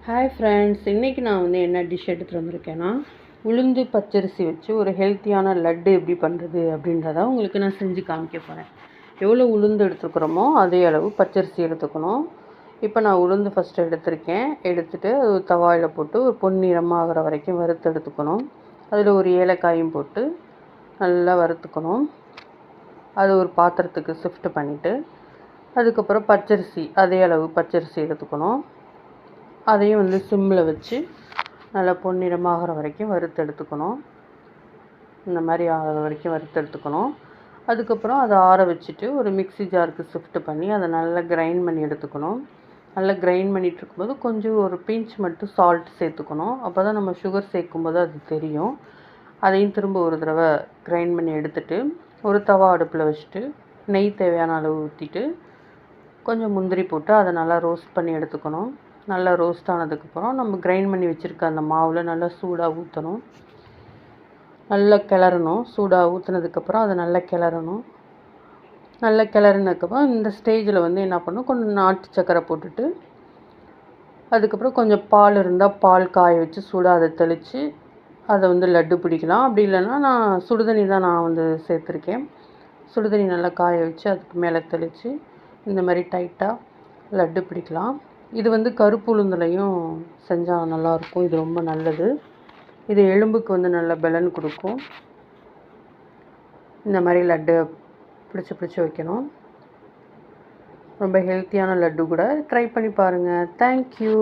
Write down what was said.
Hi friends, இன்றைக்கி நான் வந்து என்ன டிஷ் எடுத்துகிட்டு வந்திருக்கேன்னா, உளுந்து பச்சரிசி வச்சு ஒரு ஹெல்த்தியான லட்டு எப்படி பண்ணுறது அப்படின்றத உங்களுக்கு நான் செஞ்சு காமிக்க போகிறேன். எவ்வளோ உளுந்து எடுத்துக்கிறோமோ அதே அளவு பச்சரிசி எடுத்துக்கணும். இப்போ நான் உளுந்து ஃபஸ்ட்டு எடுத்துகிட்டு அது ஒரு தவாயில் போட்டு ஒரு பொன்னிறமாக ஆகிற வரைக்கும் வறுத்து எடுத்துக்கணும். அதில் ஒரு ஏலக்காயும் போட்டு நல்லா வறுத்துக்கணும். அது ஒரு பாத்திரத்துக்கு ஷிஃப்ட் பண்ணிவிட்டு அதுக்கப்புறம் பச்சரிசி அதே அளவு பச்சரிசி எடுத்துக்கணும். அதையும் வந்து சிம்மில் வச்சு நல்லா பொன்னிறமாகிற வரைக்கும் வறுத்து எடுத்துக்கணும். இந்த மாதிரி ஆகிற வரைக்கும் வறுத்து எடுத்துக்கணும். அதுக்கப்புறம் அதை ஆற வச்சுட்டு ஒரு மிக்ஸி ஜாருக்கு ஷிஃப்ட் பண்ணி அதை நல்லா கிரைண்ட் பண்ணி எடுத்துக்கணும். நல்லா கிரைண்ட் பண்ணிகிட்டு இருக்கும்போது கொஞ்சம் ஒரு பிஞ்ச் மட்டும் சால்ட் சேர்த்துக்கணும். அப்போ தான் நம்ம சுகர் சேர்க்கும்போது அது தெரியும். அதையும் திரும்ப ஒரு தடவை கிரைண்ட் பண்ணி எடுத்துகிட்டு ஒரு தவா அடுப்பில் வச்சுட்டு நெய் தேவையான அளவு ஊற்றிட்டு கொஞ்சம் முந்திரி போட்டு அதை நல்லா ரோஸ்ட் பண்ணி எடுத்துக்கணும். நல்லா ரோஸ்ட் ஆனதுக்கப்புறம் நம்ம கிரைண்ட் பண்ணி வச்சுருக்க அந்த மாவில் நல்லா சூடாக ஊற்றணும். நல்லா கிளறணும். சூடாக ஊற்றுனதுக்கப்புறம் அதை நல்லா கிளறணும். நல்லா கிளறினதுக்கப்புறம் இந்த ஸ்டேஜில் வந்து என்ன பண்ணணும், கொஞ்சம் நாட்டு சக்கரை போட்டுட்டு அதுக்கப்புறம் கொஞ்சம் பால் இருந்தால் பால் காய வச்சு சூடாக அதை தெளித்து அதை வந்து லட்டு பிடிக்கலாம். அப்படி இல்லைன்னா நான் சுடுதண்ணி தான் நான் வந்து சேர்த்துருக்கேன். சுடுதண்ணி நல்லா காய வச்சு அதுக்கு மேலே தெளித்து இந்த மாதிரி டைட்டாக லட்டு பிடிக்கலாம். இது வந்து கருப்பு உளுந்துலையும் செஞ்சால் நல்லாயிருக்கும். இது ரொம்ப நல்லது. இது எலும்புக்கு வந்து நல்ல பலன் கொடுக்கும். இந்த மாதிரி லட்டு பிடிச்சி வைக்கணும். ரொம்ப ஹெல்த்தியான லட்டு கூட. ட்ரை பண்ணி பாருங்கள். தேங்க்யூ.